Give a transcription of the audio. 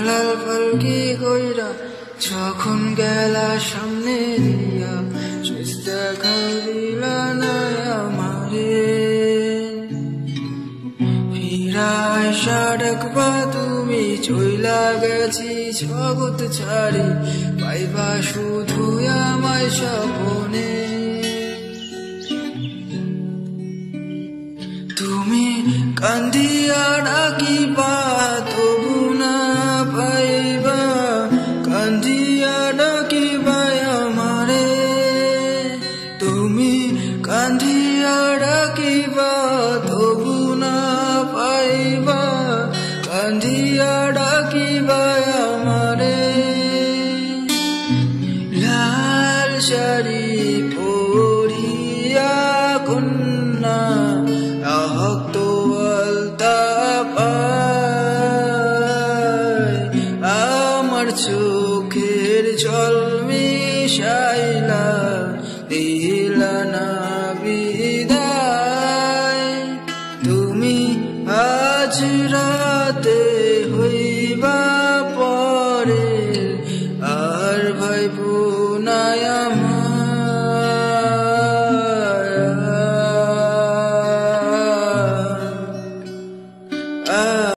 লাল পালকি কইরা যখন গেলা সামনে দিয়া চোখ দেখা দিলা না আমারে ফিরায় ডাকবা তুমি চইলা গেছি জগৎ ছাড়ি পাইবা শুধু আমায় স্বপনে তুমি কান্দিয়া ডাকিবা তবু না পাইবা কান্দিয়া ডাকিবা আমারে তুমি কান্দিয়া ডাকিবা তবু না পাইবা কান্দিয়া ডাকিবা আমারে লাল শাড়ি পরিয়া কন্যা আহত আলতা পায় আমার চোখের জল মিশাইলা দিলা না বিদায় তুমি আজ রাতে হইবা পরে আর ভাইবো না